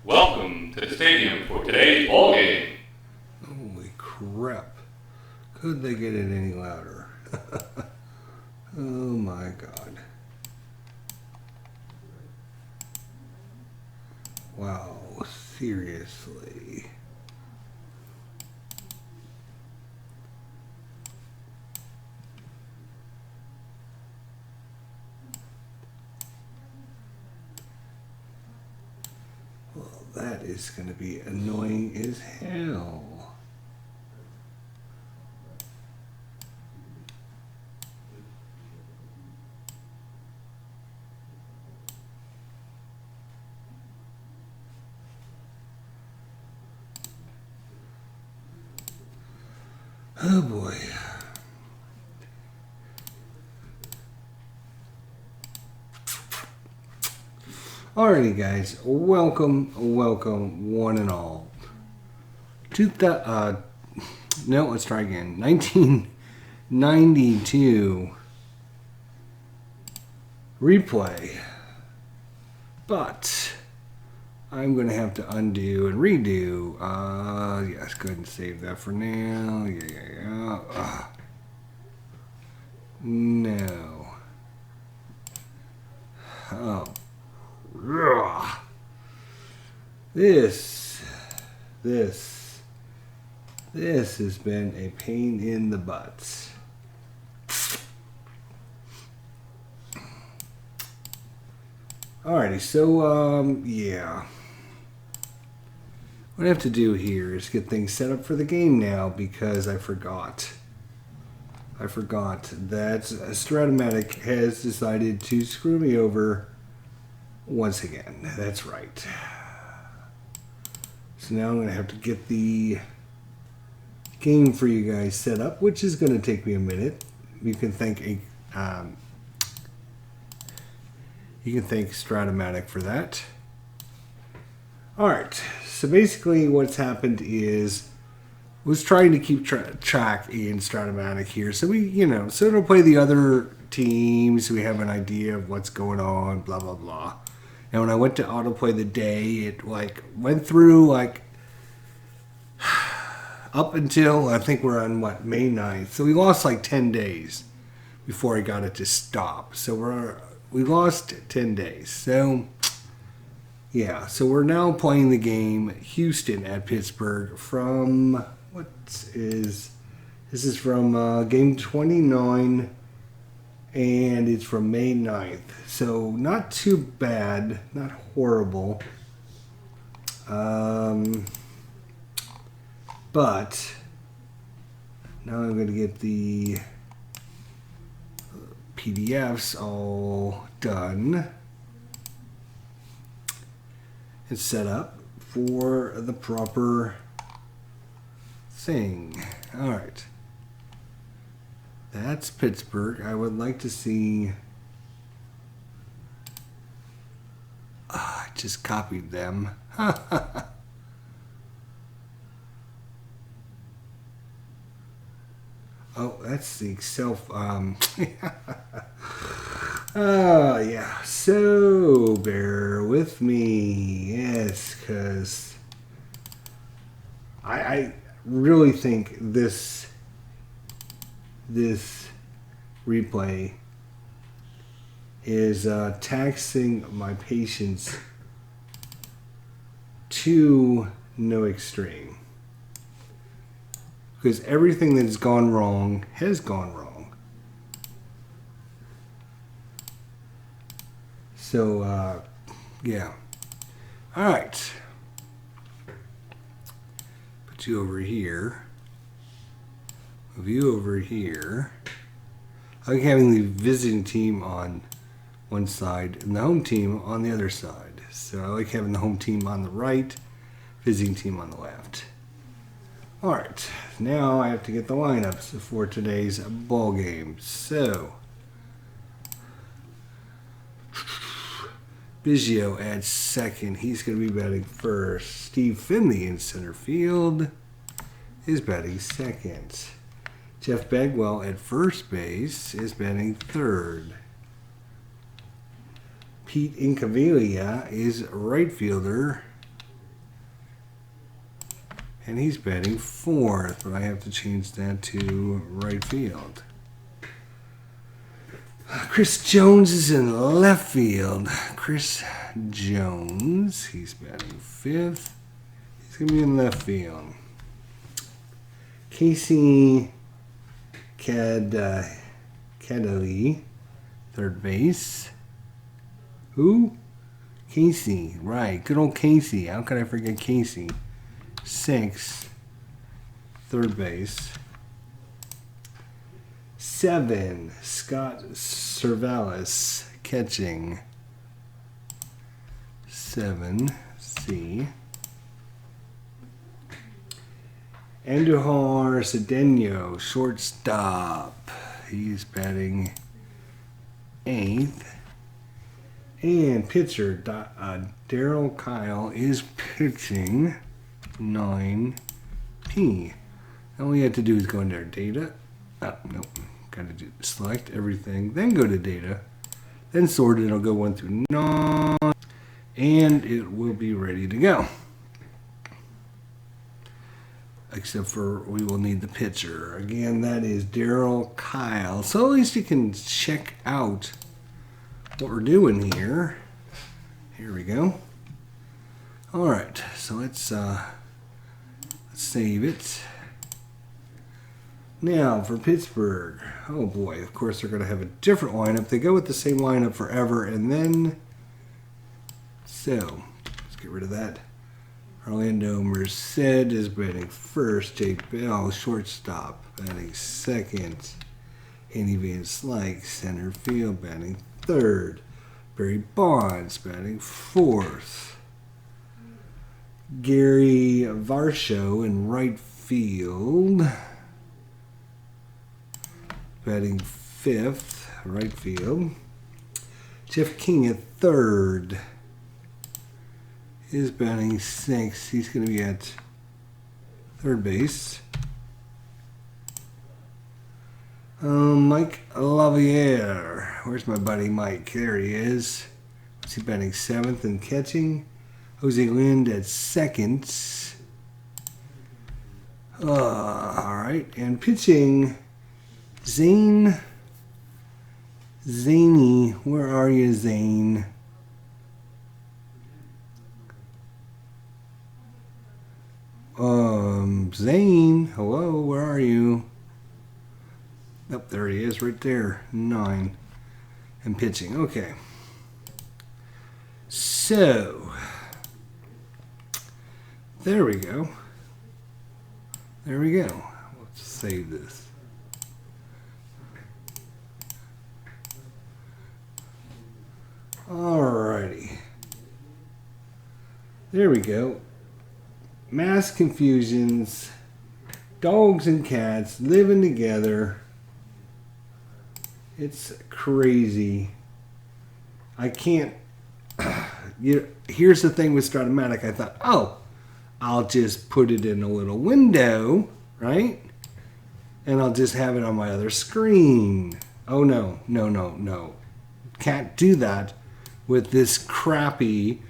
Welcome to the stadium for today's ball game. Holy crap. Could they get it any louder? Oh my god. Wow, seriously. Well, that is going to be annoying as hell. Oh boy. Alrighty guys, welcome one and all to the, no, let's try again, 1992 replay, but I'm going to have to undo and redo, yes, go ahead and save that for now, yeah, no, oh, this has been a pain in the butt. Alrighty, so yeah. What I have to do here is get things set up for the game now because I forgot that Stratomaic has decided to screw me over once again. That's right. So now I'm going to have to get the game for you guys set up, which is going to take me a minute. You can thank Stratomaic for that. All right. So basically, what's happened is was trying to keep track in Stratomaic here. So so it'll play the other teams. So we have an idea of what's going on. Blah blah blah. And when I went to autoplay the day, it went through up until I think we're on May 9th. So we lost 10 days before I got it to stop. So we lost 10 days. So yeah, so we're now playing the game Houston at Pittsburgh from this is from game 29. And it's from May 9th. So not too bad. Not horrible. But now I'm going to get the PDFs all done and set up for the proper thing. All right. That's Pittsburgh. I would like to see... I just copied them. Oh, that's the self... Oh, yeah. So, bear with me. Yes, because... I really think this replay is taxing my patience to no extreme. Because everything that's gone wrong has gone wrong. So, yeah. Alright. Put you over here. Move you over here. I like having the visiting team on one side and the home team on the other side. So I like having the home team on the right, visiting team on the left. Alright, now I have to get the lineups for today's ball game. So, Biggio at second. He's going to be batting first. Steve Finley in center field is batting second. Jeff Bagwell at first base is batting third. Pete Incaviglia is right fielder And he's batting fourth, but I have to change that to right field. Chris Jones is in left field. Chris Jones, he's batting fifth. He's going to be in left field. Casey Cadley, third base. Who? Casey, right. Good old Casey. How could I forget Casey? Sixth, third base. 7, Scott Cervalis, catching. 7, C. Andujar Cedeno, shortstop. He's batting 8th. And pitcher Daryl Kyle is pitching 9P. All we have to do is go into our data. Nope. Got to do select everything, then go to data, then sort it. It'll go 1 through 9, and it will be ready to go. Except for we will need the pitcher. Again, that is Daryl Kyle. So at least you can check out what we're doing here. Here we go. All right, so let's save it. Now for Pittsburgh. Oh boy, of course they're going to have a different lineup. They go with the same lineup forever, and then so let's get rid of that. Orlando Merced is batting first. Jake Bell, shortstop, batting second. Andy Van Slyke, center field, batting third. Barry Bonds, batting fourth. Gary Varsho in right field, batting fifth, right field. Jeff King at third is batting sixth. He's going to be at third base. Mike Laviere. Where's my buddy Mike? There he is. Is he batting seventh and catching? Jose Lind at second. All right. And pitching, Zany. Where are you, Zane? Zane. Hello, where are you? Oh, there he is, right there. 9. And pitching. Okay. So, there we go. There we go. Let's save this. Alrighty. There we go. Mass confusions. Dogs and cats living together. It's crazy. I can't. Here's the thing with Stratomaic. I thought, oh, I'll just put it in a little window, right? And I'll just have it on my other screen. Oh, no. Can't do that with this crappy,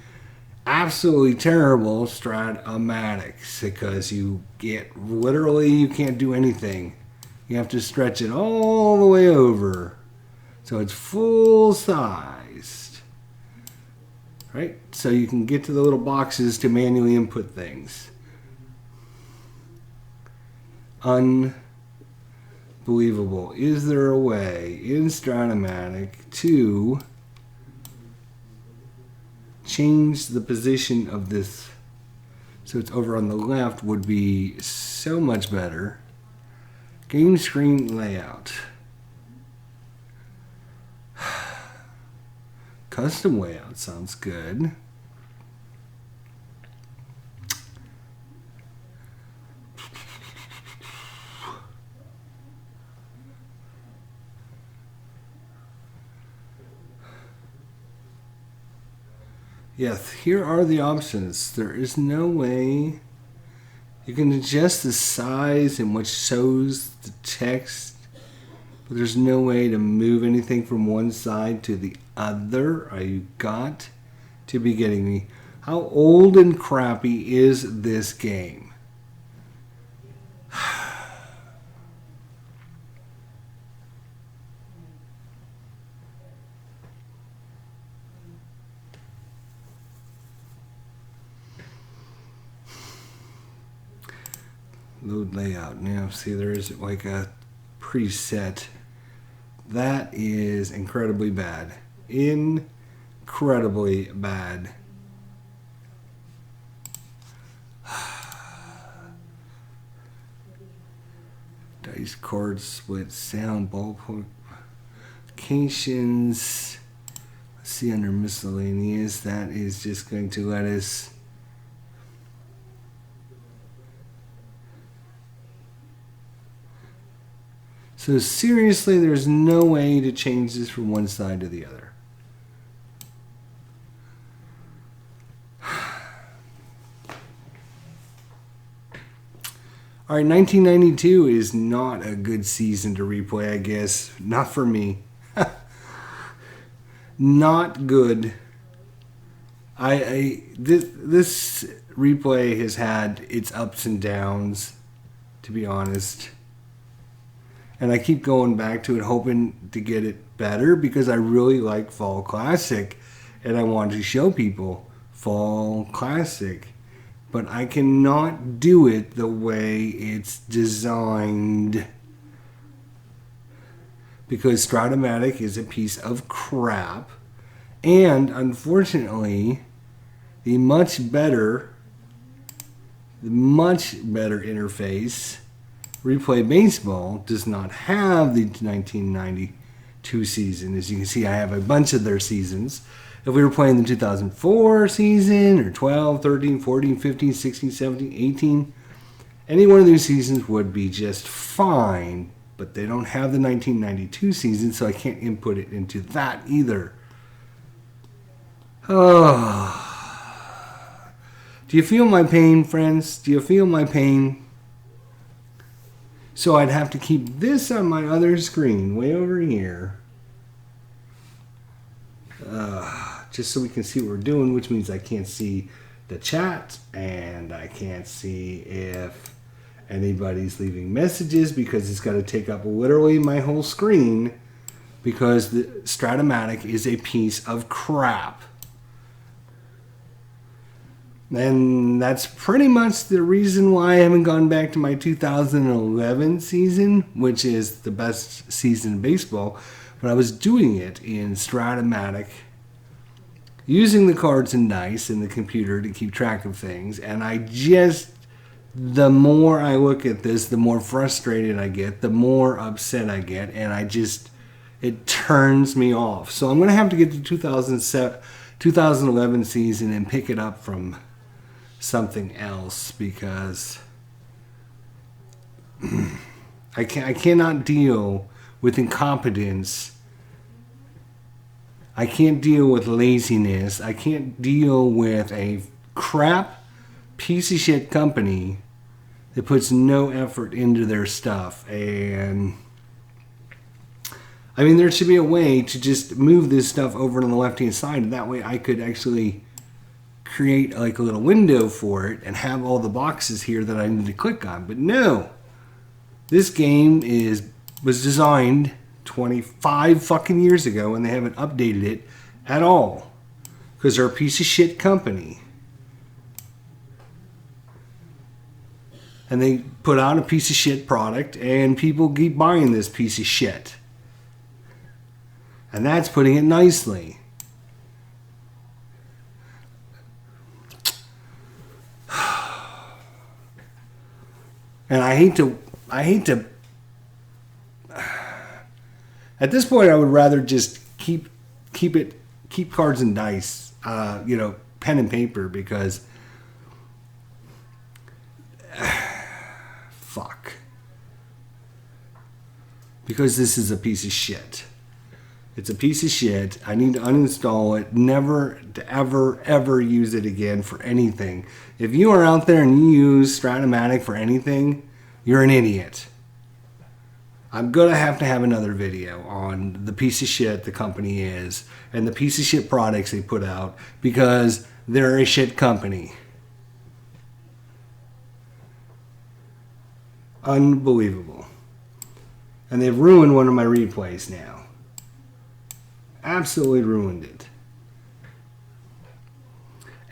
absolutely terrible Stratomaic, because you can't do anything. You have to stretch it all the way over. So it's full sized, right? So you can get to the little boxes to manually input things. Unbelievable. Is there a way in Stratomaic to change the position of this so it's over on the left? Would be so much better. Game screen layout. Custom layout sounds good. Yes, here are the options. There is no way you can adjust the size in which shows the text, but there's no way to move anything from one side to the other. Are you got to be getting me? How old and crappy is this game? Load layout. Now, see, there is like a preset. That is incredibly bad. Incredibly bad. Dice card split sound ballpark applications. Let's see under miscellaneous. That is just going to let us. So seriously, there's no way to change this from one side to the other. All right, 1992 is not a good season to replay, I guess. Not for me. Not good. This replay has had its ups and downs, to be honest. And I keep going back to it, hoping to get it better because I really like Fall Classic, and I want to show people Fall Classic. But I cannot do it the way it's designed because Stratomaic is a piece of crap. And unfortunately, the much better interface, Replay Baseball, does not have the 1992 season. As you can see, I have a bunch of their seasons. If we were playing the 2004 season, or 12, 13, 14, 15, 16, 17, 18, any one of these seasons would be just fine, but they don't have the 1992 season, so I can't input it into that either. Oh. Do you feel my pain, friends? Do you feel my pain? So I'd have to keep this on my other screen, way over here. Just so we can see what we're doing, which means I can't see the chat, and I can't see if anybody's leaving messages because it's got to take up literally my whole screen because the Stratomaic is a piece of crap. And that's pretty much the reason why I haven't gone back to my 2011 season, which is the best season in baseball. But I was doing it in Stratomaic, using the cards and dice in the computer to keep track of things. And the more I look at this, the more frustrated I get, the more upset I get, and it turns me off. So I'm going to have to get to 2011 season and pick it up from something else because I cannot deal with incompetence. I can't deal with laziness. I can't deal with a crap piece of shit company that puts no effort into their stuff. And I mean, there should be a way to just move this stuff over to the left-hand side. That way I could actually create like a little window for it and have all the boxes here that I need to click on. But no, this game was designed 25 fucking years ago and they haven't updated it at all because they're a piece of shit company. And they put out a piece of shit product and people keep buying this piece of shit. And that's putting it nicely. And I hate to at this point I would rather just keep cards and dice, pen and paper because fuck. Because this is a piece of shit. It's a piece of shit. I need to uninstall it. Never to ever use it again for anything. If you are out there and you use Stratomaic for anything, you're an idiot. I'm going to have another video on the piece of shit the company is and the piece of shit products they put out because they're a shit company. Unbelievable. And they've ruined one of my replays now. Absolutely ruined it.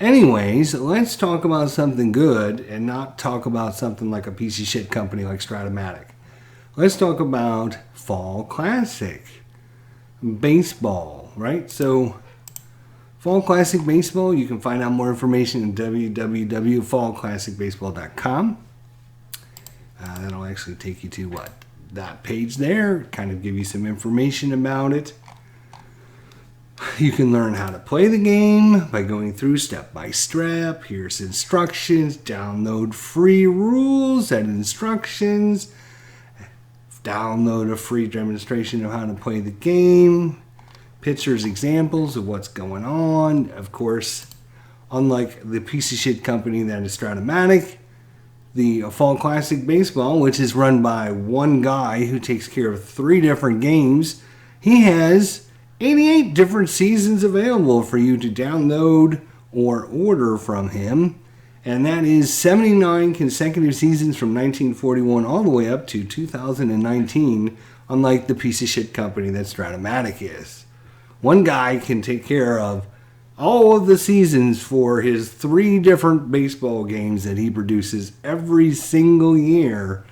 Anyways, let's talk about something good and not talk about something like a piece of shit company like Stratomaic. Let's talk about Fall Classic Baseball, right? So, Fall Classic Baseball, you can find out more information at www.fallclassicbaseball.com. That'll actually take you to that page there, kind of give you some information about it. You can learn how to play the game by going through step by step. Here's instructions. Download free rules and instructions. Download a free demonstration of how to play the game. Pictures, examples of what's going on. Of course, unlike the piece of shit company that is Stratomaic, the Fall Classic Baseball, which is run by one guy who takes care of 3 different games, he has 88 different seasons available for you to download or order from him. And that is 79 consecutive seasons from 1941 all the way up to 2019, unlike the piece of shit company that Stratomaic is. One guy can take care of all of the seasons for his 3 different baseball games that he produces every single year.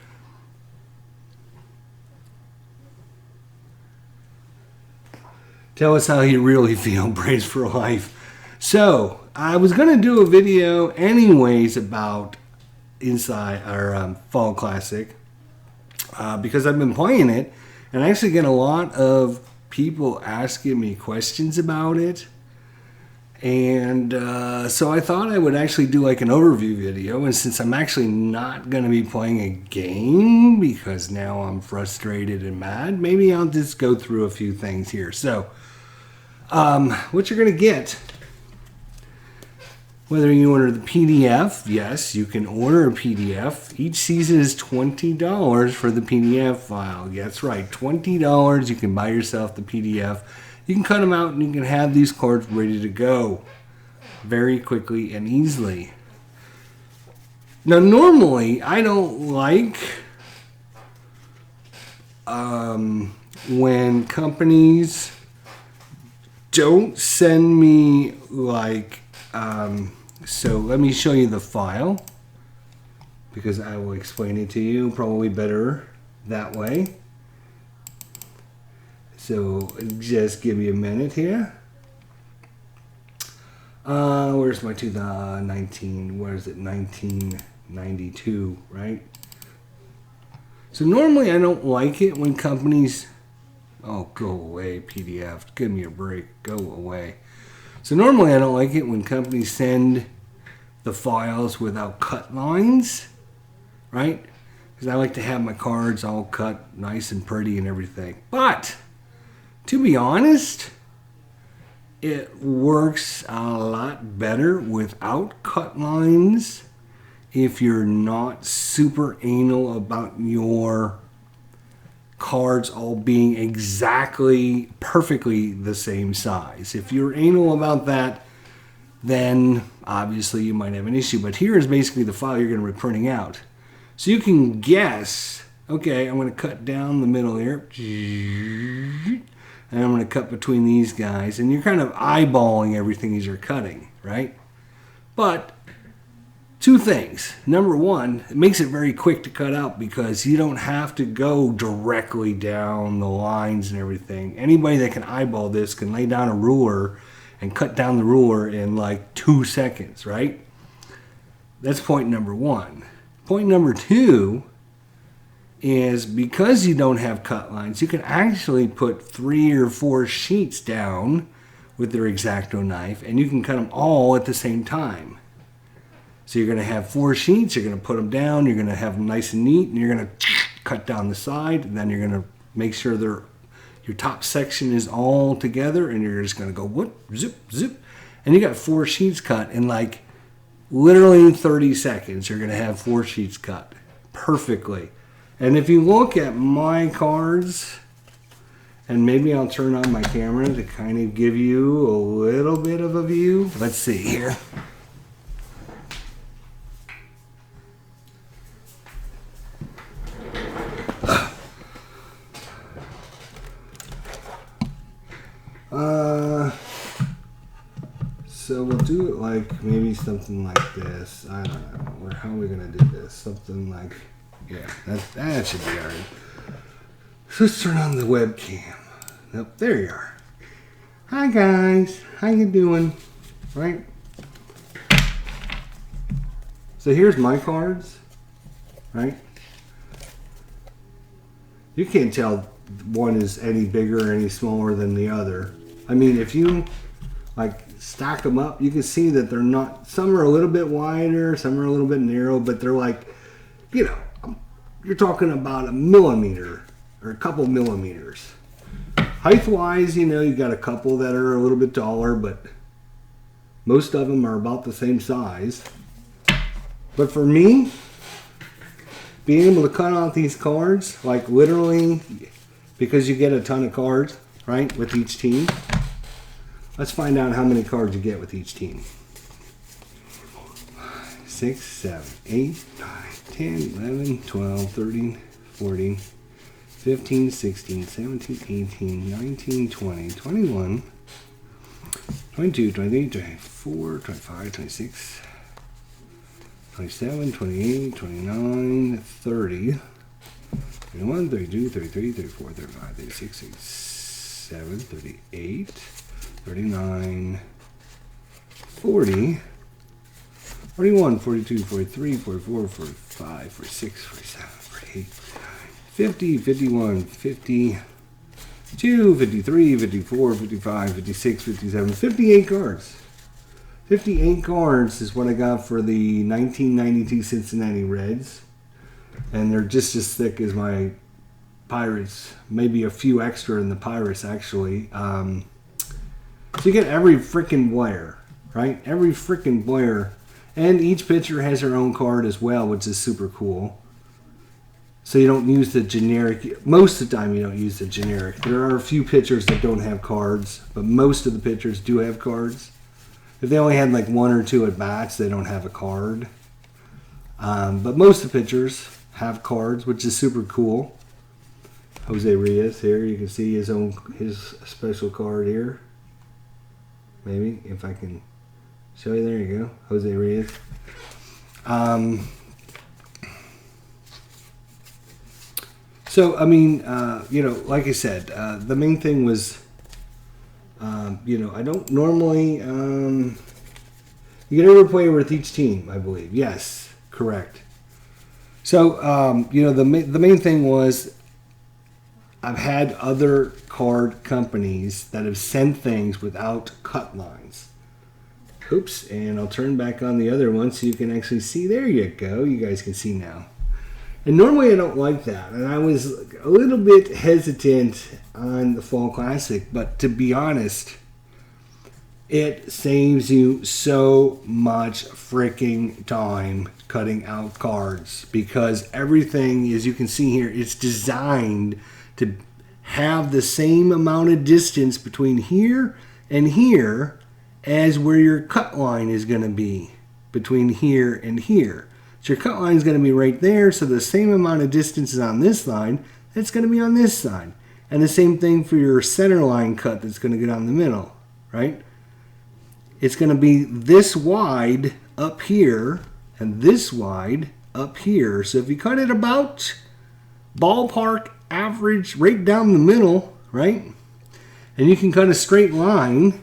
Tell us how you really feel. Braves for life. So, I was going to do a video anyways about inside our Fall Classic because I've been playing it, and I actually get a lot of people asking me questions about it. And so I thought I would actually do like an overview video, and since I'm actually not going to be playing a game because now I'm frustrated and mad, maybe I'll just go through a few things here. So, what you're going to get, whether you order the PDF, yes, you can order a PDF. Each season is $20 for the PDF file. That's right, $20. You can buy yourself the PDF. You can cut them out and you can have these cards ready to go very quickly and easily. Now, normally, I don't like when companies don't send me like, so let me show you the file because I will explain it to you probably better that way. So just give me a minute here. Where's my 2019? Where is it? 1992, right? So normally I don't like it when companies, oh, go away, PDF. Give me a break. Go away. So normally I don't like it when companies send the files without cut lines, right? Because I like to have my cards all cut nice and pretty and everything. But to be honest, it works a lot better without cut lines if you're not super anal about your cards all being exactly, perfectly the same size. If you're anal about that, then obviously you might have an issue. But here is basically the file you're going to be printing out. So you can guess, okay, I'm going to cut down the middle here. And I'm going to cut between these guys. And you're kind of eyeballing everything as you're cutting, right? But 2 things. Number 1, it makes it very quick to cut out because you don't have to go directly down the lines and everything. Anybody that can eyeball this can lay down a ruler and cut down the ruler in like 2 seconds, right? That's point number 1. Point number 2 is because you don't have cut lines, you can actually put 3 or 4 sheets down with their X-Acto knife, and you can cut them all at the same time. So you're going to have 4 sheets, you're going to put them down, you're going to have them nice and neat, and you're going to cut down the side, and then you're going to make sure your top section is all together, and you're just going to go whoop, zip, zip, and you got 4 sheets cut in like literally 30 seconds. You're going to have 4 sheets cut perfectly. And if you look at my cards, and maybe I'll turn on my camera to kind of give you a little bit of a view. Let's see here. So So we'll do it like maybe something like this. I don't know. Or how are we gonna do this? Something like, yeah, that should be alright. So let's turn on the webcam. Nope, there you are. Hi guys, how you doing? Right? So here's my cards, right? You can't tell one is any bigger or any smaller than the other. I mean, if you like stack them up, you can see that they're not, some are a little bit wider, some are a little bit narrow, but they're like, you know, you're talking about a millimeter or a couple millimeters. Height wise, you know, you got a couple that are a little bit taller, but most of them are about the same size. But for me, being able to cut out these cards, like literally, because you get a ton of cards, right, with each team. Let's find out how many cards you get with each team. 6, 7, 8, 9, 10, 11, 12, 13, 14, 15, 16, 17, 18, 19, 20, 21, 22, 23, 24, 25, 26, 27, 28, 29, 30, 31, 32, 33, 34, 35, 36, 37, 38, 39, 40, 41, 42, 43, 44, 45, 46, 47, 48, 50, 51, 52, 53, 54, 55, 56, 57, 58 cards. 58 cards is what I got for the 1992 Cincinnati Reds. And they're just as thick as my Pirates. Maybe a few extra in the Pirates, actually. So you get every freaking player, right? Every freaking player. And each pitcher has their own card as well, which is super cool. So you don't use the generic. Most of the time you don't use the generic. There are a few pitchers that don't have cards, but most of the pitchers do have cards. If they only had like 1 or 2 at bats, they don't have a card. But most of the pitchers have cards, which is super cool. Jose Reyes here, you can see his special card here. Maybe if I can show you, there you go, Jose Reyes. So I mean, you know, like I said, the main thing was. You know, I don't normally. You can never play with each team, I believe. Yes, correct. So, you know, the main thing was I've had other card companies that have sent things without cut lines. Oops, and I'll turn back on the other one so you can actually see. There you go. You guys can see now. And normally I don't like that, and I was a little bit hesitant on the Fall Classic, but to be honest, it saves you so much freaking time cutting out cards, because everything, as you can see here, it's designed to have the same amount of distance between here and here as where your cut line is going to be between here and here. So your cut line is going to be right there, so the same amount of distance is on this line, that's going to be on this side. And the same thing for your center line cut that's going to get on the middle, right? It's going to be this wide up here and this wide up here. So if you cut it about ballpark average right down the middle, right? And you can cut a straight line,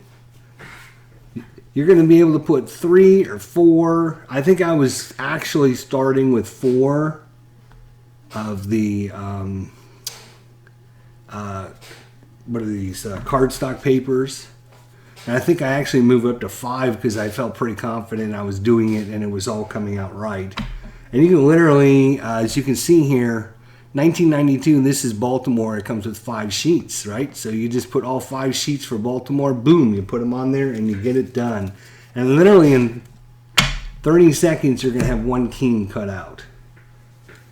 you're going to be able to put 3 or 4. I think I was actually starting with 4 of the, what are these, cardstock papers. And I think I actually moved up to 5 because I felt pretty confident I was doing it and it was all coming out right. And you can literally, as you can see here, 1992, and this is Baltimore, it comes with 5 sheets, right? So you just put all 5 sheets for Baltimore, boom, you put them on there and you get it done. And literally in 30 seconds, you're going to have 1 king cut out.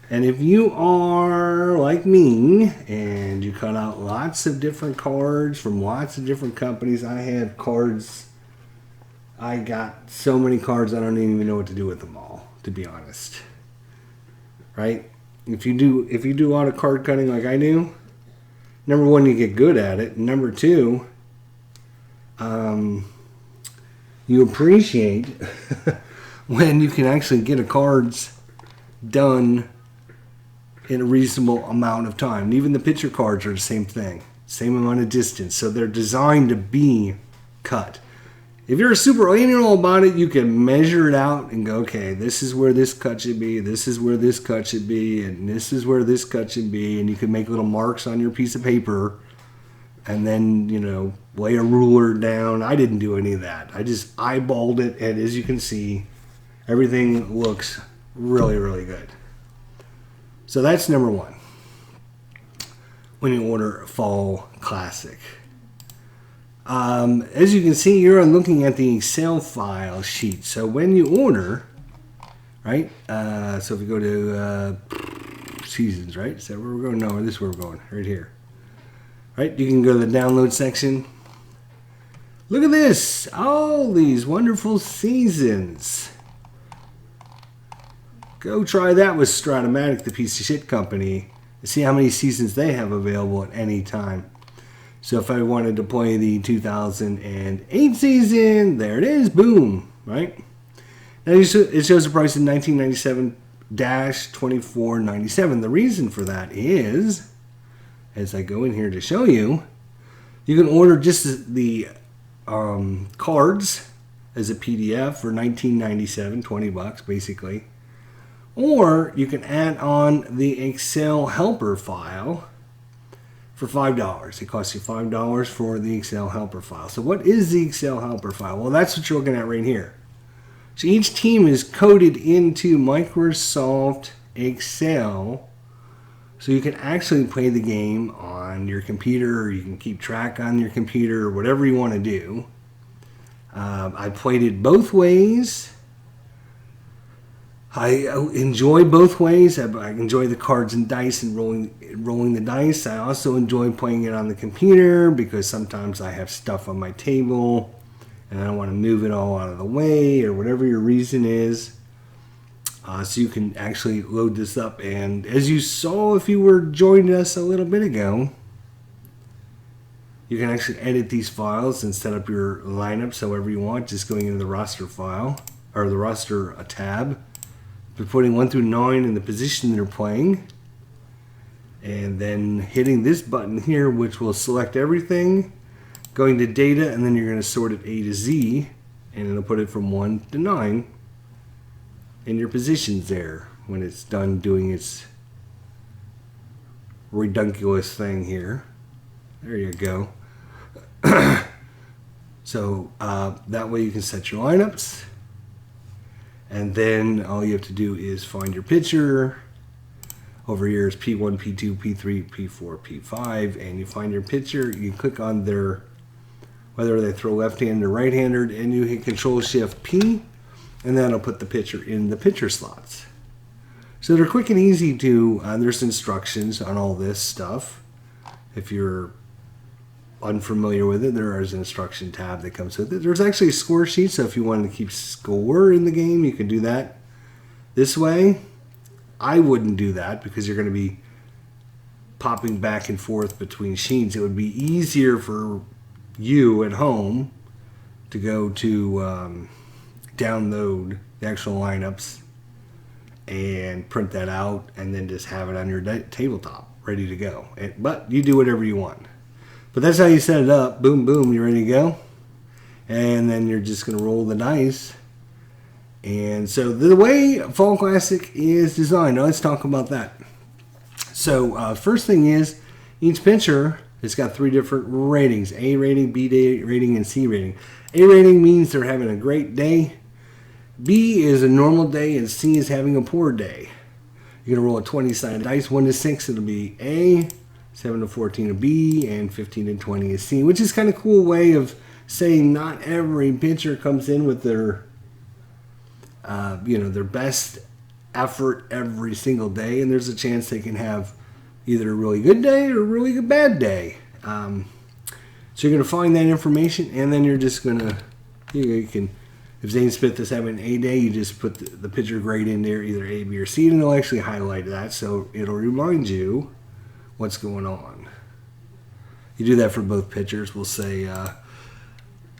And if you are like me and you cut out lots of different cards from lots of different companies, I have cards, I got so many cards I don't even know what to do with them all, to be honest. Right? If you do a lot of card cutting like I do, number 1, you get good at it. And number 2, you you appreciate when you can actually get a cards done in a reasonable amount of time. And even the picture cards are the same thing, same amount of distance. So they're designed to be cut. If you're super anal about it, you can measure it out and go, okay, this is where this cut should be, this is where this cut should be, and this is where this cut should be. And you can make little marks on your piece of paper and then, lay a ruler down. I didn't do any of that. I just eyeballed it, and as you can see, everything looks really, really good. So that's number one when you order a Fall Classic. As you can see, you're looking at the Excel file sheet. So when you order, right? So if you go to seasons, right? Is that where we're going? No, this is where we're going. Right here. Right? You can go to the download section. Look at this. All these wonderful seasons. Go try that with Stratomaic, the piece of shit company, and see how many seasons they have available at any time. So if I wanted to play the 2008 season, there it is, boom, right? Now it shows the price of $1997-24.97. The reason for that is, as I go in here to show you, you can order just the cards as a PDF for $19.97, $20 basically. Or you can add on the Excel helper file for $5. It costs you $5 for the Excel helper file. So what is the Excel helper file? Well, that's what you're looking at right here. So each team is coded into Microsoft Excel, so you can actually play the game on your computer, or you can keep track on your computer, or whatever you want to do. I played it both ways. I enjoy both ways. I enjoy the cards and dice and rolling the dice. I also enjoy playing it on the computer because sometimes I have stuff on my table and I don't want to move it all out of the way, or whatever your reason is. So you can actually load this up. And as you saw if you were joining us a little bit ago, you can actually edit these files and set up your lineups however you want, just going into the roster file, or the roster tab. Putting 1 through 9 in the position they're playing, and then hitting this button here, which will select everything, going to data, and then you're going to sort it A to Z, and it'll put it from 1 to 9 in your positions there when it's done doing its redunculous thing here. There you go. So that way you can set your lineups. And then all you have to do is find your pitcher. Over here is P1, P2, P3, P4, P5. And you find your pitcher. You click on their, whether they throw left-handed or right-handed, and you hit Control-Shift-P. And that'll put the pitcher in the pitcher slots. So they're quick and easy to, there's instructions on all this stuff. If you're unfamiliar with it, there is an instruction tab that comes with it. There's actually a score sheet, so if you wanted to keep score in the game, you can do that this way. I wouldn't do that because you're going to be popping back and forth between sheets. It would be easier for you at home to go to download the actual lineups and print that out and then just have it on your tabletop ready to go. But you do whatever you want. But that's how you set it up. Boom, boom, you're ready to go. And then you're just going to roll the dice. And so the way Fall Classic is designed, now let's talk about that. So first thing is, each pitcher has got 3 different ratings. A rating, B rating, and C rating. A rating means they're having a great day. B is a normal day, and C is having a poor day. You're going to roll a 20-sided dice. 1 to 6, it'll be A. 7 to 14 a B, and 15 to 20 a C, which is kind of a cool way of saying not every pitcher comes in with their, their best effort every single day, and there's a chance they can have either a really good day or a really bad day. So you're going to find that information, and then you're just going to, you can, if Zane Smith is having an A day, you just put the pitcher grade in there, either A, B, or C, and it'll actually highlight that, so it'll remind you what's going on. You do that for both pitchers. We'll say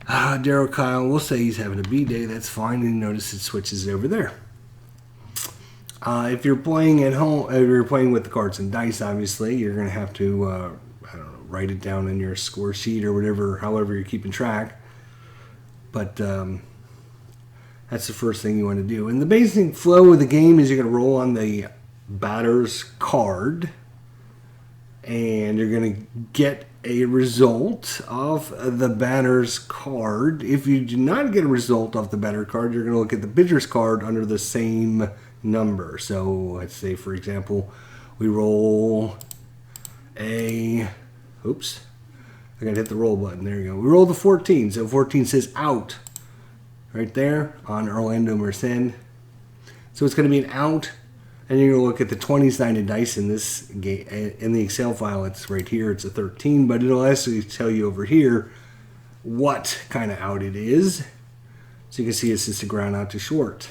Daryl Kyle, we'll say he's having a B day. That's fine. And notice it switches over there. If you're playing at home, if you're playing with the cards and dice, obviously, you're going to have to, I don't know, write it down in your score sheet or whatever, however you're keeping track. But that's the first thing you want to do. And the basic flow of the game is you're going to roll on the batter's card, and you're going to get a result off the batter's card. If you do not get a result off the batter card, you're going to look at the pitcher's card under the same number. So let's say, for example, we roll a, oops, I got to hit the roll button. There you go. We roll the 14. So 14 says out right there on Orlando Merced. So it's going to be an out. And you're going to look at the 20-sided dice in this game. In the Excel file, it's right here. It's a 13, but it'll actually tell you over here what kind of out it is. So you can see it's just a ground out to short.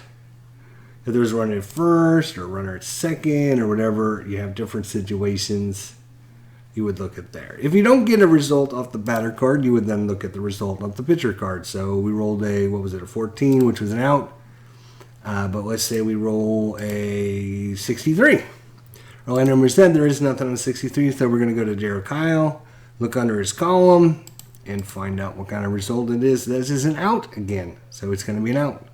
If there's a runner at first or a runner at second or whatever, you have different situations you would look at there. If you don't get a result off the batter card, you would then look at the result off the pitcher card. So we rolled a, what was it, a 14, which was an out. But let's say we roll a 63. Orlando Merced, there is nothing on 63, so we're going to go to Jared Kyle, look under his column, and find out what kind of result it is. This is an out again, so it's going to be an out.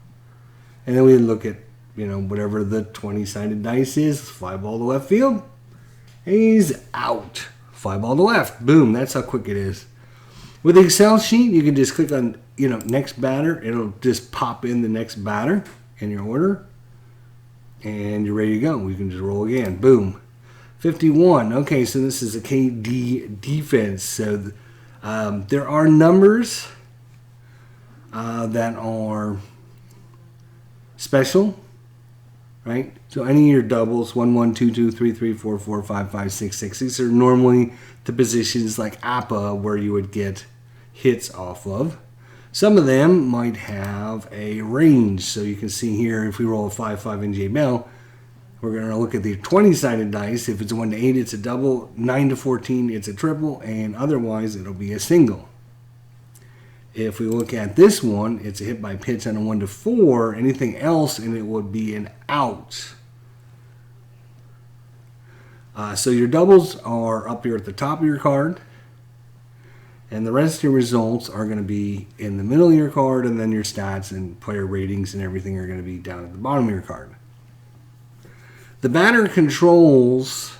And then we look at, whatever the 20-sided dice is, fly ball to left field. He's out. Fly ball to left. Boom, that's how quick it is. With the Excel sheet, you can just click on, next batter. It'll just pop in the next batter in your order, and you're ready to go. We can just roll again. Boom. 51. Okay, so this is a KD defense. So there are numbers that are special, right? So any of your doubles, 1, 1, 2, 2, 3, 3, 4, 4, 5, 5, 6, 6. These are normally the positions like APA where you would get hits off of. Some of them might have a range. So you can see here, if we roll a 5, 5 in J-Bell, we're going to look at the 20-sided dice. If it's a 1 to 8, it's a double. 9 to 14, it's a triple. And otherwise, it'll be a single. If we look at this one, it's a hit by pitch on a 1 to 4. Anything else, and it would be an out. So your doubles are up here at the top of your card. And the rest of your results are going to be in the middle of your card, and then your stats and player ratings and everything are going to be down at the bottom of your card. The batter controls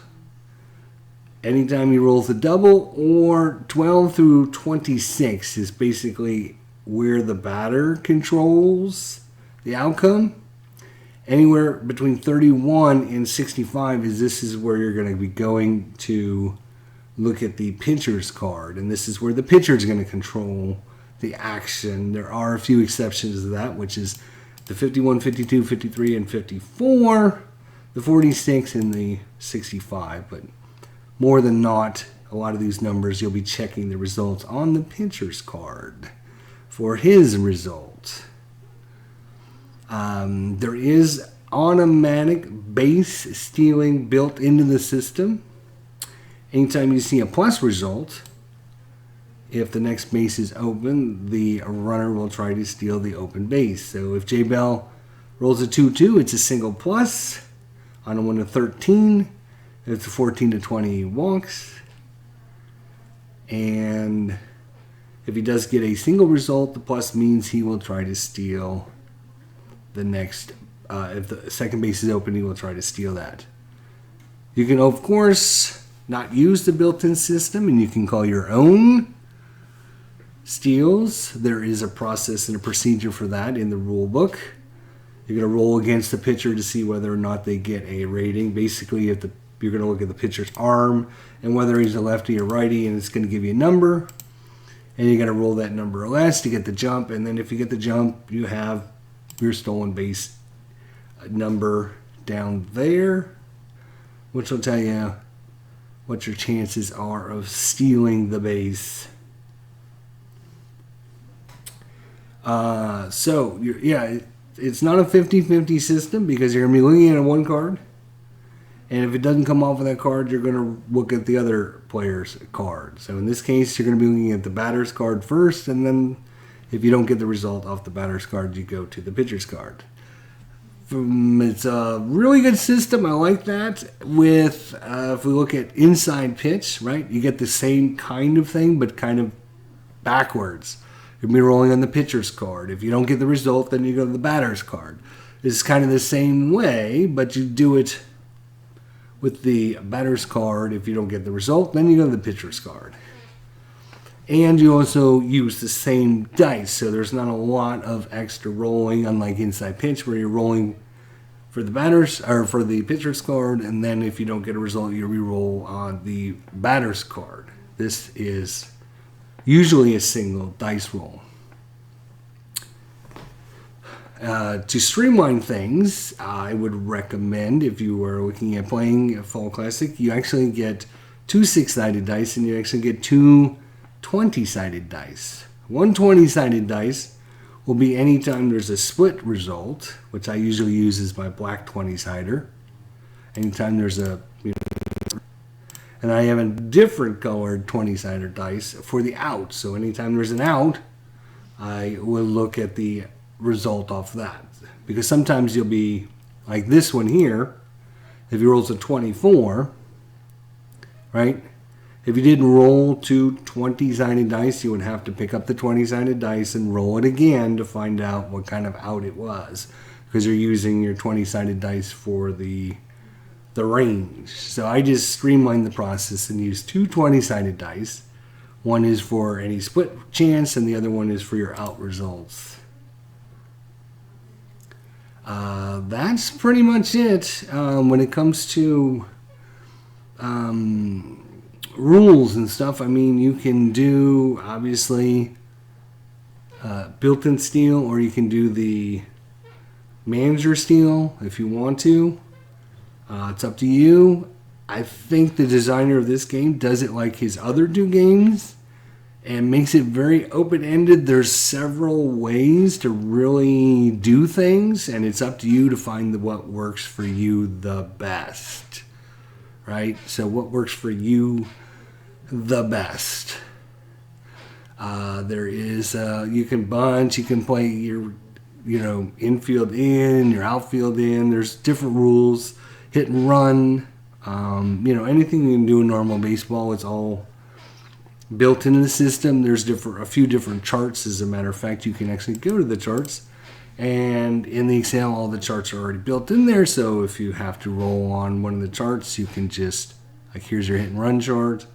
anytime he rolls a double, or 12 through 26 is basically where the batter controls the outcome. Anywhere between 31 and 65 is where you're going to be going to look at the pitcher's card, and this is where the pitcher is going to control the action. There are a few exceptions to that, which is the 51, 52, 53, and 54, the 46, and the 65. But more than not, a lot of these numbers, you'll be checking the results on the pitcher's card for his result. There is automatic base stealing built into the system. Anytime you see a plus result, if the next base is open, the runner will try to steal the open base. So if J Bell rolls a 2-2, it's a single plus. On a 1 to 13, it's a 14 to 20 walks. And if he does get a single result, the plus means he will try to steal the next. If the second base is open, he will try to steal that. You can, of course, not use the built-in system, and you can call your own steals. There is a process and a procedure for that in the rule book. You're going to roll against the pitcher to see whether or not they get a rating. Basically, you're going to look at the pitcher's arm and whether he's a lefty or righty, and it's going to give you a number. And you're going to roll that number or less to get the jump. And then if you get the jump, you have your stolen base number down there, which will tell you what your chances are of stealing the base. It's not a 50-50 system because you're going to be looking at one card. And if it doesn't come off of that card, you're going to look at the other player's card. So in this case, you're going to be looking at the batter's card first. And then If you don't get the result off the batter's card, you go to the pitcher's card. It's a really good system. I like that. With if we look at inside pitch, right, you get the same kind of thing, but kind of backwards. You'll be rolling on the pitcher's card. If you don't get the result, then you go to the batter's card. It's kind of the same way, but you do it with the batter's card. If you don't get the result, then you go to the pitcher's card. And you also use the same dice, so there's not a lot of extra rolling, unlike inside pitch, where you're rolling for the batter's or for the pitcher's card, and then if you don't get a result, you re-roll on the batter's card. This is usually a single dice roll. To streamline things, I would recommend, if you were looking at playing a Fall Classic, you actually get 2 6-sided dice, and you actually get 2 20-sided dice. 1 20-sided dice will be anytime there's a split result, which I usually use as my black 20-sider. Anytime there's a... And I have a different colored 20-sided dice for the out. So anytime there's an out, I will look at the result off that. Because sometimes you'll be like this one here. If you rolls a 24, right? If you didn't roll 2 20-sided dice, you would have to pick up the 20-sided dice and roll it again to find out what kind of out it was. Because you're using your 20-sided dice for the range. So I just streamlined the process and used 2 20-sided dice. One is for any split chance, and the other one is for your out results. That's pretty much it when it comes to rules and stuff. I mean, you can do obviously built-in steel, or you can do the manager steel if you want to. It's up to you. I think the designer of this game does it like his other 2 games and makes it very open-ended. There's several ways to really do things, and it's up to you to find what works for you the best. Right? So what works for you the best? There is, you can bunch, you can play your, infield in, your outfield in. There's different rules. Hit and run. Anything you can do in normal baseball, it's all built into the system. There's a few different charts. As a matter of fact, you can actually go to the charts, and in the Excel, all the charts are already built in there. So if you have to roll on one of the charts, you can just, like, here's your hit and run chart.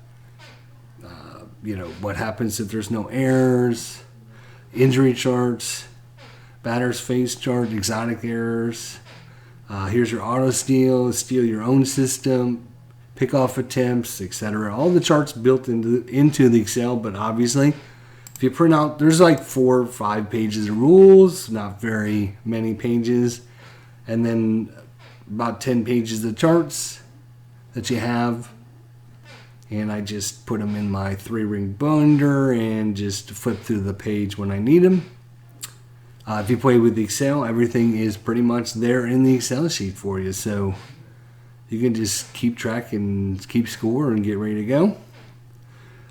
What happens if there's no errors, injury charts, batter's face chart, exotic errors. Here's your auto steal your own system, pick off attempts, etc. All the charts built into the Excel, but obviously, if you print out, there's like 4 or 5 pages of rules, not very many pages, and then about 10 pages of charts that you have. And I just put them in my 3-ring binder and just flip through the page when I need them. If you play with Excel, everything is pretty much there in the Excel sheet for you. So you can just keep track and keep score and get ready to go.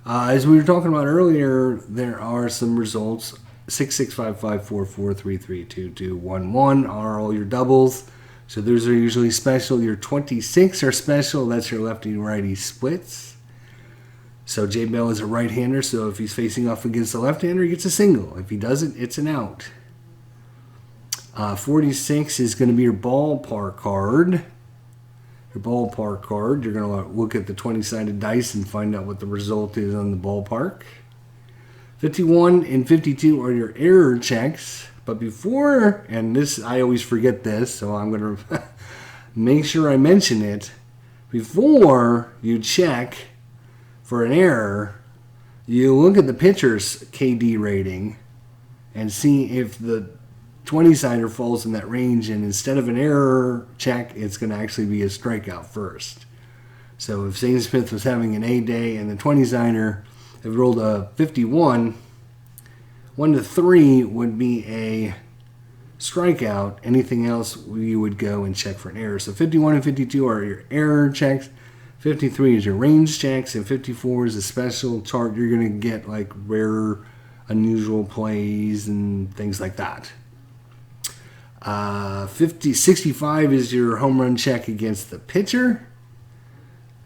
As we were talking about earlier, there are some results. 6, 6, 5, 5, 4, 4, 3, 3, 2, 2, 1, 1 are all your doubles. So those are usually special. Your 26 are special. That's your lefty-righty splits. So J Bell is a right-hander, so if he's facing off against a left-hander, he gets a single. If he doesn't, it's an out. 46 is going to be your ballpark card. Your ballpark card, you're going to look at the 20-sided dice and find out what the result is on the ballpark. 51 and 52 are your error checks. But before, and this, I always forget this, so I'm going to make sure I mention it. Before you check for an error, you look at the pitcher's KD rating and see if the 20-sider falls in that range, and instead of an error check, it's going to actually be a strikeout first. So if Zane Smith was having an A day and the 20-sider have rolled a 51, 1 to 3 would be a strikeout. Anything else, you would go and check for an error. So 51 and 52 are your error checks. 53 is your range checks, and 54 is a special chart. You're going to get like rarer unusual plays and things like that. 65 is your home run check against the pitcher.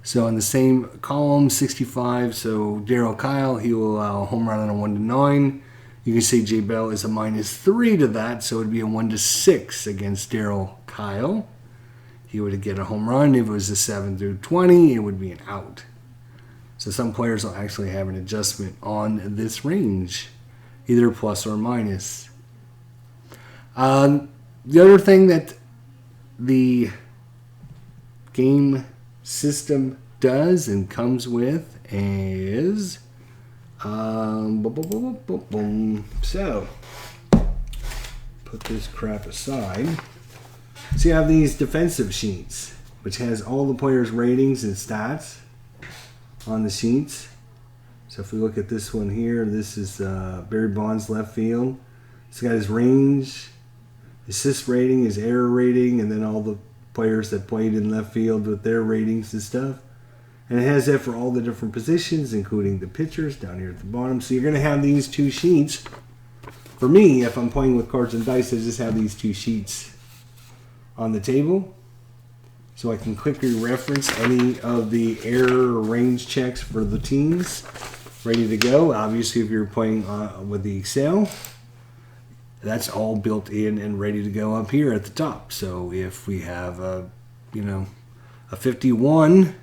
So in the same column, 65, so Darryl Kyle, he will allow a home run on a 1-9. You can say Jay Bell is a -3 to that, so it would be a 1-6 against Darryl Kyle. He would get a home run. If it was a 7 through 20, it would be an out. So some players will actually have an adjustment on this range, either plus or minus. The other thing that the game system does and comes with is so put this crap aside. So you have these defensive sheets, which has all the players' ratings and stats on the sheets. So if we look at this one here, this is Barry Bonds left field. It's got his range, assist rating, his error rating, and then all the players that played in left field with their ratings and stuff. And it has that for all the different positions, including the pitchers down here at the bottom. So you're going to have these two sheets. For me, if I'm playing with cards and dice, I just have these two sheets on the table. So I can quickly reference any of the error or range checks for the teams. Ready to go. Obviously, if you're playing with the Excel, that's all built in and ready to go up here at the top. So if we have a 51,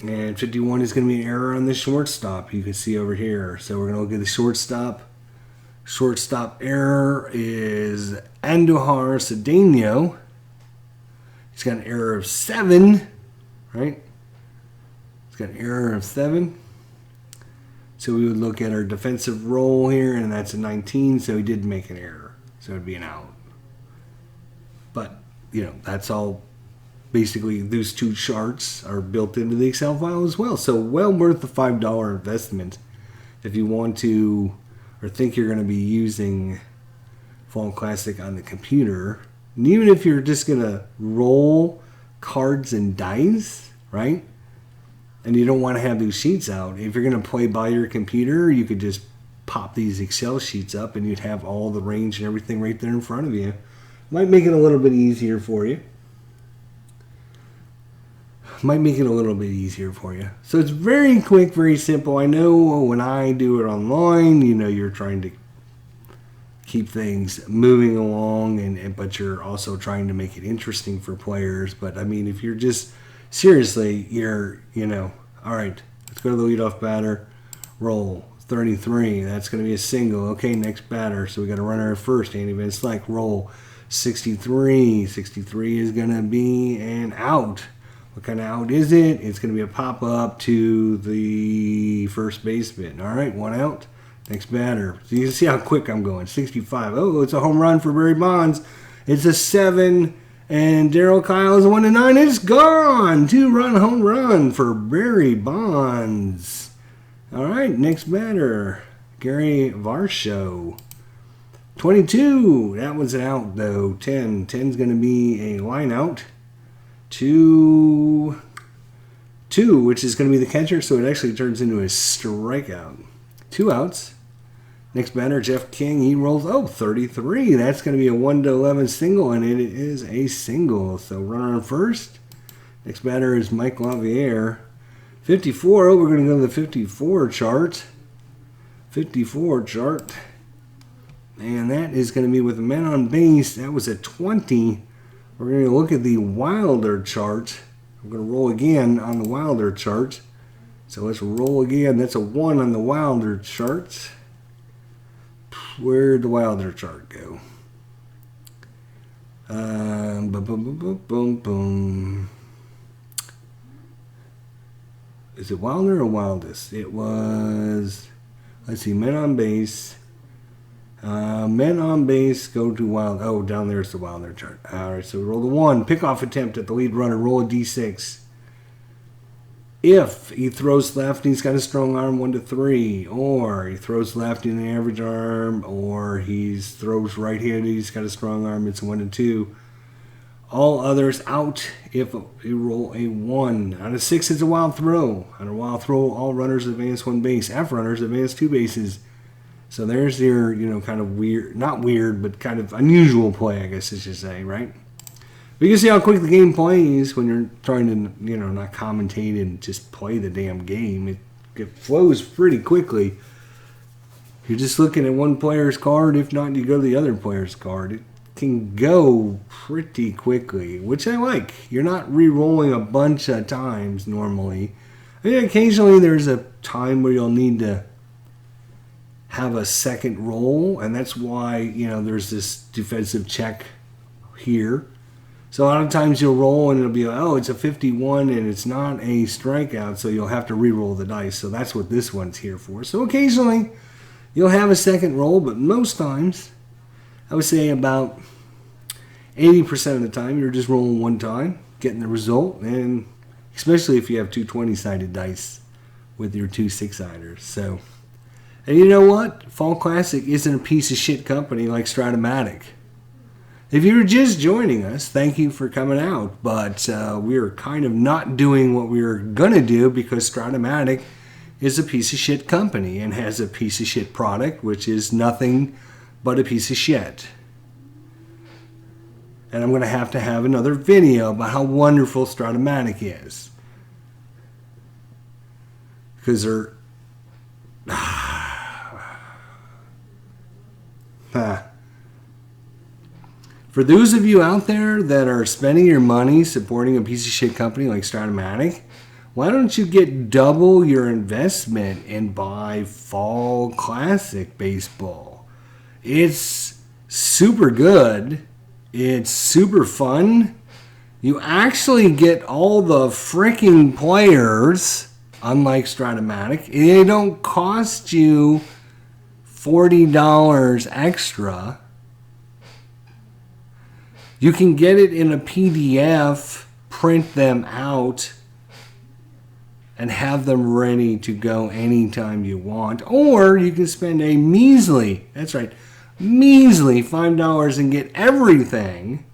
and 51 is going to be an error on the shortstop, you can see over here. So we're going to look at the shortstop. Shortstop error is Andujar Cedeno. He's got an error of 7, right? He's got an error of 7. So we would look at our defensive role here, and that's a 19, so he did make an error. So it would be an out. But, that's all. Basically, those two charts are built into the Excel file as well. So well worth the $5 investment if you want to or think you're going to be using Fall Classic on the computer. And even if you're just going to roll cards and dice, right? And you don't want to have these sheets out. If you're going to play by your computer, you could just pop these Excel sheets up and you'd have all the range and everything right there in front of you. Might make it a little bit easier for you. So it's very quick, very simple. I know when I do it online, you're trying to keep things moving along, but you're also trying to make it interesting for players. But I mean, if you're just seriously, all right, let's go to the leadoff batter, roll 33. That's going to be a single. Okay, next batter. So we got a runner at first. Andy Van Slyke, roll 63. 63 is going to be an out. What kind of out is it? It's going to be a pop-up to the first baseman. All right, one out. Next batter. So you can see how quick I'm going. 65. Oh, it's a home run for Barry Bonds. It's a 7. And Darryl Kyle is a 1-9. It's gone. 2-run home run for Barry Bonds. All right, next batter. Gary Varsho. 22. That was an out, though. 10. 10's going to be a line out. 2, which is going to be the catcher, so it actually turns into a strikeout. 2 outs. Next batter, Jeff King, he rolls, 33. That's going to be a 1-11 single, and it is a single. So runner on first. Next batter is Mike Lavier. 54, we're going to go to the 54 chart. 54 chart. And that is going to be with the men on base. That was a 20. We're going to look at the Wilder chart. I'm going to roll again on the Wilder chart. So let's roll again. That's a 1 on the Wilder chart. Where'd the Wilder chart go? Is it Wilder or Wildest? It was, let's see, men on base. Men on base go to Wild. Oh, down there's the Wilder chart. All right, so we roll the 1. Pickoff attempt at the lead runner. Roll a D6. If he throws left and he's got a strong arm, 1-3. Or he throws left in an average arm. Or he throws right-handed, he's got a strong arm, it's a 1-2. All others out if you roll a 1. On a 6, it's a wild throw. On a wild throw, all runners advance 1 base. F runners advance 2 bases. So there's your, kind of weird, not weird, but kind of unusual play, I guess I should say, right? But you can see how quick the game plays when you're trying to, not commentate and just play the damn game. It flows pretty quickly. You're just looking at one player's card. If not, you go to the other player's card. It can go pretty quickly, which I like. You're not re-rolling a bunch of times normally. I mean, occasionally there's a time where you'll need to have a second roll, and that's why, there's this defensive check here. So a lot of times you'll roll and it'll be like, oh, it's a 51 and it's not a strikeout, so you'll have to re-roll the dice. So that's what this one's here for. So occasionally you'll have a second roll, but most times, I would say about 80% of the time, you're just rolling one time, getting the result, and especially if you have two 20-sided dice with your two 6-siders. So, and you know what? Fall Classic isn't a piece of shit company like Stratomaic. If you're just joining us, thank you for coming out. But we're kind of not doing what we were going to do because Stratomaic is a piece of shit company and has a piece of shit product, which is nothing but a piece of shit. And I'm going to have another video about how wonderful Stratomaic is. Because they're... For those of you out there that are spending your money supporting a piece of shit company like Stratomaic, why don't you get double your investment and buy Fall Classic Baseball? It's super good. It's super fun. You actually get all the freaking players, unlike Stratomaic. They don't cost you $40 extra. You can get it in a PDF, print them out, and have them ready to go anytime you want. Or you can spend a measly $5 and get everything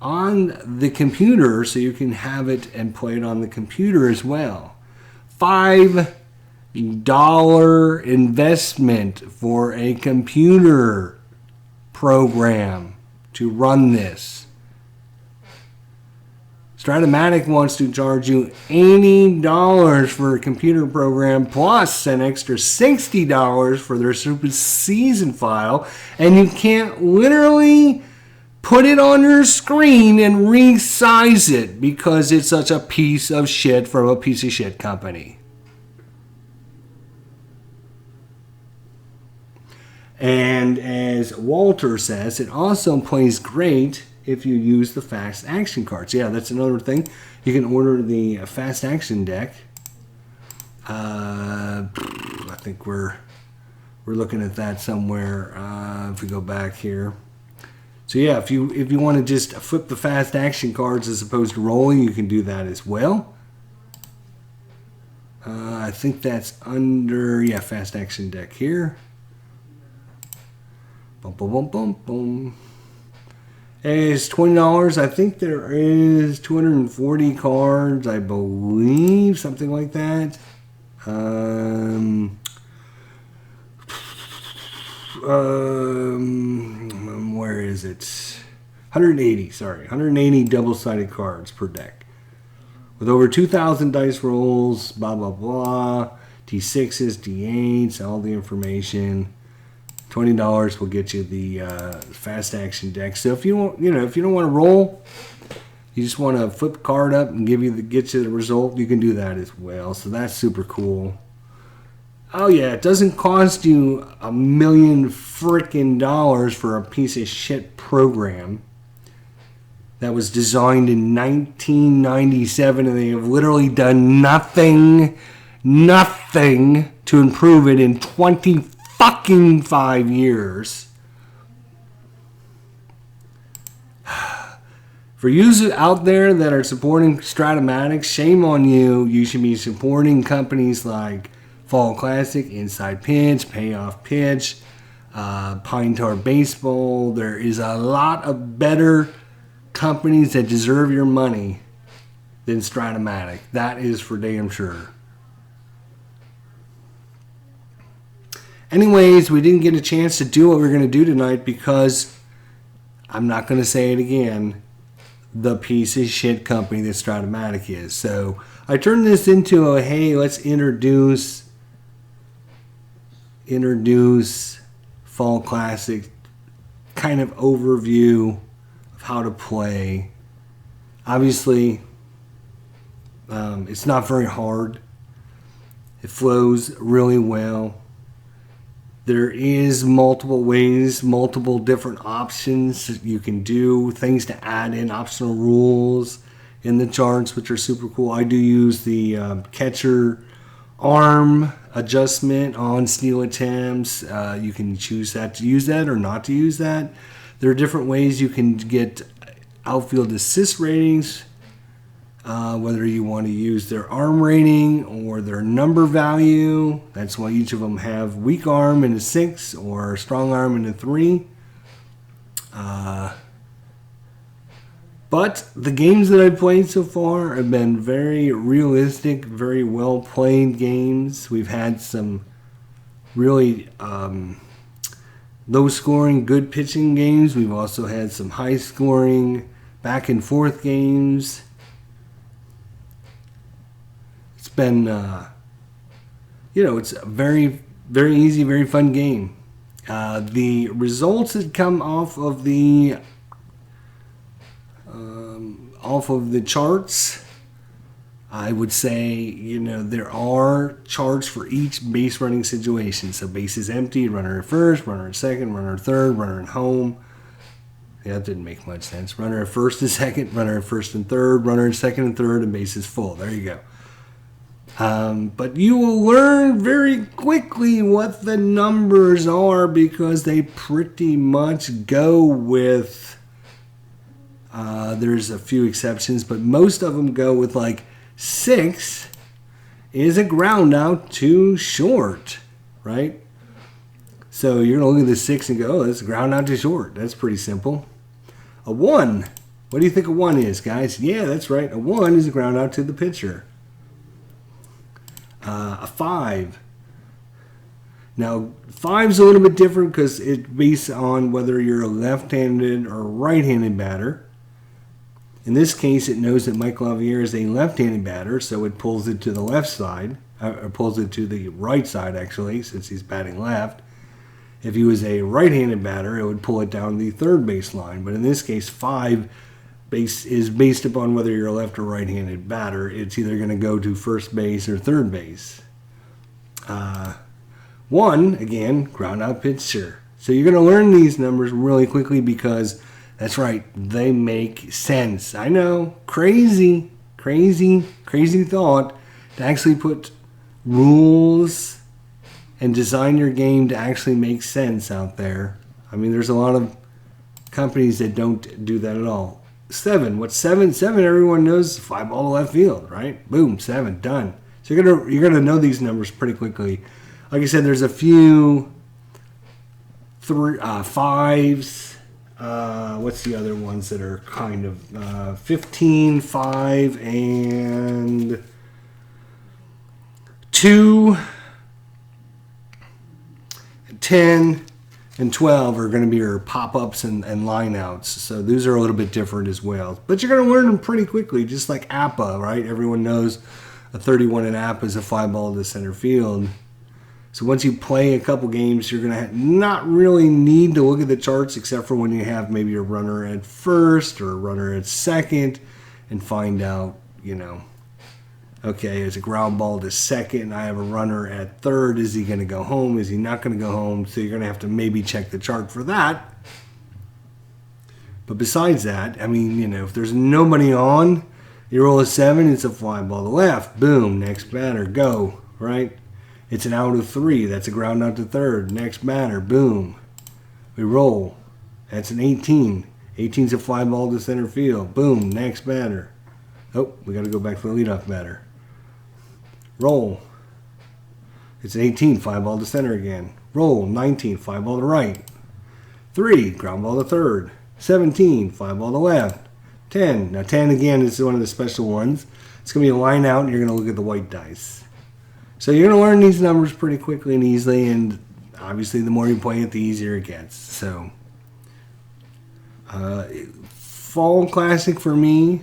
on the computer so you can have it and play it on the computer as well. $5 investment for a computer program to run this. Stratomaic wants to charge you $80 for a computer program plus an extra $60 for their super season file, and you can't literally put it on your screen and resize it because it's such a piece of shit from a piece of shit company. And as Walter says, it also plays great if you use the fast action cards. Yeah, that's another thing. You can order the fast action deck. I think we're looking at that somewhere. If we go back here. So yeah, if you want to just flip the fast action cards as opposed to rolling, you can do that as well. I think that's under fast action deck here. Boom, boom, boom, boom, boom. It's $20. I think there is 240 cards, I believe, something like that. Where is it? 180 double-sided cards per deck. With over 2,000 dice rolls, blah, blah, blah. D6s, D8s, all the information. $20 will get you the fast action deck. So if you want, if you don't want to roll, you just want to flip the card up and get you the result, you can do that as well. So that's super cool. Oh yeah, it doesn't cost you $1 million freaking dollars for a piece of shit program that was designed in 1997, and they have literally done nothing to improve it in 5 years. For you out there that are supporting Stratomaic, shame on you. You should be supporting companies like Fall Classic, Inside Pitch, Payoff Pitch, Pine Tar Baseball. There is a lot of better companies that deserve your money than Stratomaic. That is for damn sure. Anyways, we didn't get a chance to do what we were going to do tonight because I'm not going to say it again. The piece of shit company that Stratomaic is. So I turned this into a hey, let's introduce Fall Classic kind of overview of how to play. Obviously, it's not very hard. It flows really well. There is multiple ways, multiple different options that you can do, things to add in, optional rules in the charts, which are super cool. I do use the catcher arm adjustment on steal attempts. You can choose that to use that or not to use that. There are different ways you can get outfield assist ratings, whether you want to use their arm rating or their number value. That's why each of them have weak arm in a 6 or strong arm in a 3. But the games that I've played so far have been very realistic, very well played games. We've had some really low scoring, good pitching games. We've also had some high scoring, back and forth games. It's been, it's a very, very easy, very fun game. The results that come off of the charts, I would say, there are charts for each base running situation. So bases empty, runner at first, runner at second, runner at third, runner at home. Yeah, that didn't make much sense. Runner at first and second, runner at first and third, runner at second and third, and bases full. There you go. But you will learn very quickly what the numbers are because they pretty much go with, there's a few exceptions, but most of them go with like 6 is a ground out too short, right? So you're going to look at the 6 and go, oh, that's a ground out too short. That's pretty simple. A 1, what do you think a 1 is, guys? Yeah, that's right. A 1 is a ground out to the pitcher. A 5. Now, 5's a little bit different because it's based on whether you're a left-handed or right-handed batter. In this case, it knows that Mike Lavier is a left-handed batter, so it pulls it to the left side, or pulls it to the right side, actually, since he's batting left. If he was a right-handed batter, it would pull it down the third base line. But in this case, 5 is based upon whether you're a left or right-handed batter. It's either going to go to first base or third base. 1, again, ground out pitcher. So you're going to learn these numbers really quickly because, that's right, they make sense. I know, crazy thought to actually put rules and design your game to actually make sense out there. I mean, there's a lot of companies that don't do that at all. 7. What's 7? 7, everyone knows, fly ball to left field, right? Boom, 7, done. So you're gonna know these numbers pretty quickly. Like I said, there's a few 5s. What's the other ones that are kind of 15, 5, and 2, 10, and 12 are going to be your pop-ups and line-outs. So those are a little bit different as well. But you're going to learn them pretty quickly, just like APA, right? Everyone knows a 31 in APA is a fly ball to center field. So once you play a couple games, you're going to not really need to look at the charts except for when you have maybe a runner at first or a runner at second and find out, okay, it's a ground ball to second. I have a runner at third. Is he going to go home? Is he not going to go home? So you're going to have to maybe check the chart for that. But besides that, I mean, if there's nobody on, you roll a 7, it's a fly ball to left. Boom, next batter, go, right? It's an out of 3. That's a ground out to third. Next batter, boom. We roll. That's an 18. 18's a fly ball to center field. Boom, next batter. Oh, we got to go back to the leadoff batter. Roll. It's an 18, fly ball to center again. Roll, 19, fly ball to right. 3, ground ball to third. 17, fly ball to left. 10. Now 10 again is one of the special ones. It's going to be a line out and you're going to look at the white dice. So you're going to learn these numbers pretty quickly and easily, and obviously the more you play it, the easier it gets. So, Fall Classic for me,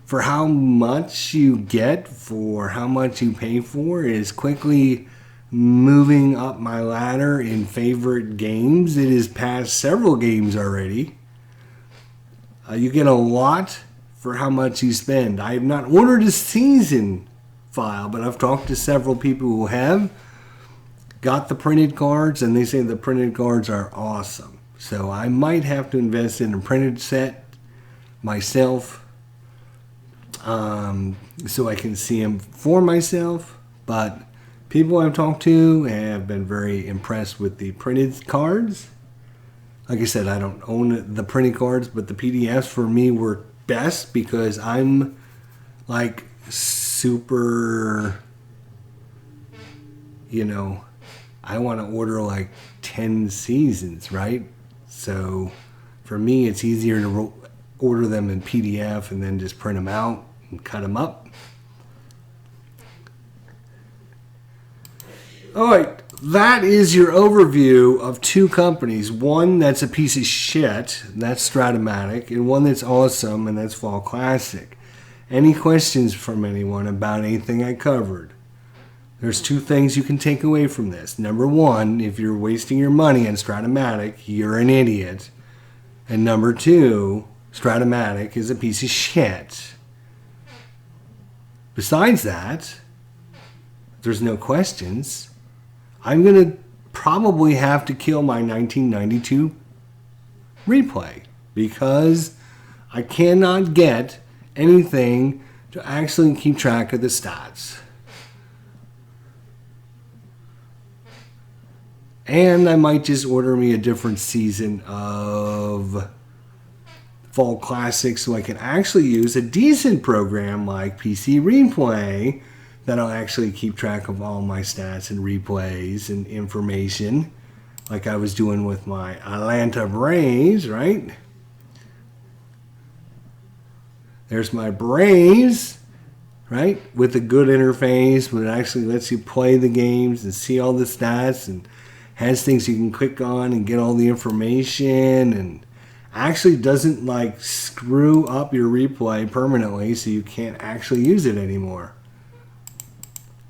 for how much you get, for how much you pay for, is quickly moving up my ladder in favorite games. It has passed several games already. You get a lot for how much you spend. I have not ordered a season file, but I've talked to several people who have got the printed cards, and they say the printed cards are awesome. So I might have to invest in a printed set myself, so I can see them for myself. But people I've talked to have been very impressed with the printed cards. Like I said, I don't own the printed cards, but the PDFs for me were best because I'm like super, I want to order like 10 seasons, right? So for me, it's easier to order them in PDF and then just print them out and cut them up. All right, that is your overview of two companies. One that's a piece of shit, that's Stratomaic, and one that's awesome, and that's Fall Classic. Any questions from anyone about anything I covered? There's two things you can take away from this. Number one, if you're wasting your money on Stratomaic, you're an idiot. And number two, Stratomaic is a piece of shit. Besides that, there's no questions. I'm going to probably have to kill my 1992 replay because I cannot get anything to actually keep track of the stats. And I might just order me a different season of Fall Classic so I can actually use a decent program like PC Replay that'll actually keep track of all my stats and replays and information like I was doing with my Atlanta Braves, right? There's my Braves, right? With a good interface, but it actually lets you play the games and see all the stats and has things you can click on and get all the information, and actually doesn't like screw up your replay permanently so you can't actually use it anymore.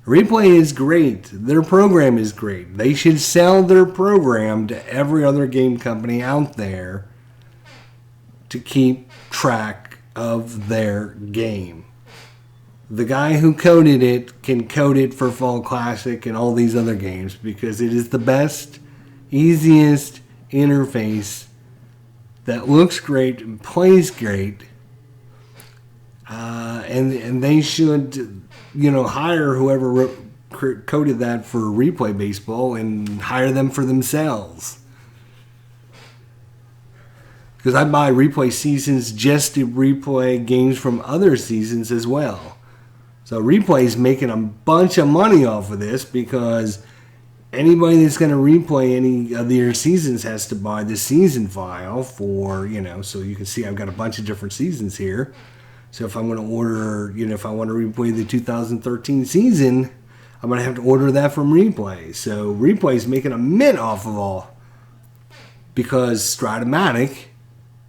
Replay is great. Their program is great. They should sell their program to every other game company out there to keep track of their game. The guy who coded it can code it for Fall Classic and all these other games because it is the best, easiest interface that looks great and plays great. And they should, hire whoever coded that for Replay Baseball and hire them for themselves. Because I buy replay seasons just to replay games from other seasons as well. So Replay's making a bunch of money off of this because anybody that's going to replay any of their seasons has to buy the season file for, so you can see I've got a bunch of different seasons here. So if I'm going to order, if I want to replay the 2013 season, I'm going to have to order that from Replay. So Replay's making a mint off of all because Stratomaic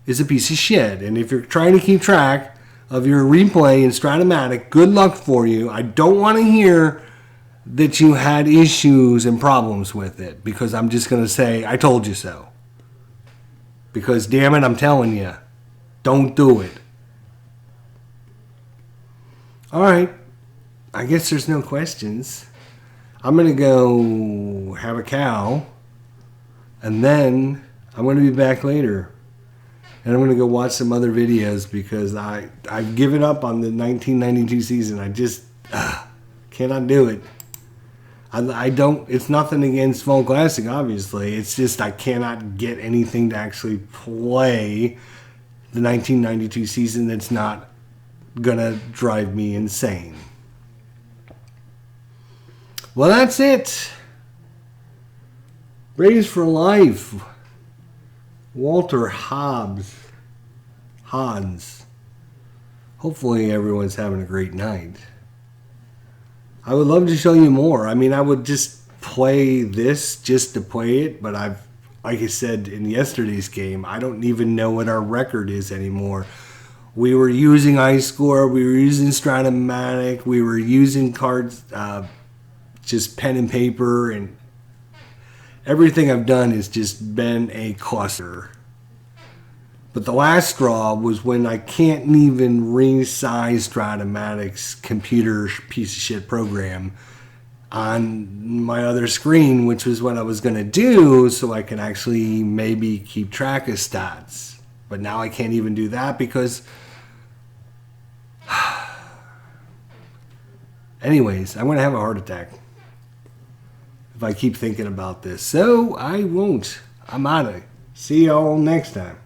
is a piece of shit. And if you're trying to keep track of your replay in Stratomaic, good luck for you. I don't want to hear that you had issues and problems with it because I'm just going to say, I told you so. Because damn it, I'm telling you, don't do it. All right, I guess there's no questions. I'm going to go have a cow, and then I'm going to be back later. And I'm going to go watch some other videos because I've given up on the 1992 season. I just cannot do it. I don't, it's nothing against Fall Classic, obviously. It's just I cannot get anything to actually play the 1992 season that's not going to drive me insane. Well, that's it. Braves for life. Walter Hans. Hopefully everyone's having a great night. I would love to show you more. I mean, I would just play this just to play it, but like I said in yesterday's game, I don't even know what our record is anymore. We were using iScore, we were using Stratomaic, we were using cards, just pen and paper, and everything I've done has just been a cluster. But the last straw was when I can't even resize Stratomaic's computer piece of shit program on my other screen, which was what I was going to do so I can actually maybe keep track of stats. But now I can't even do that because... Anyways, I'm going to have a heart attack if I keep thinking about this. So I won't. I'm out of it. See y'all next time.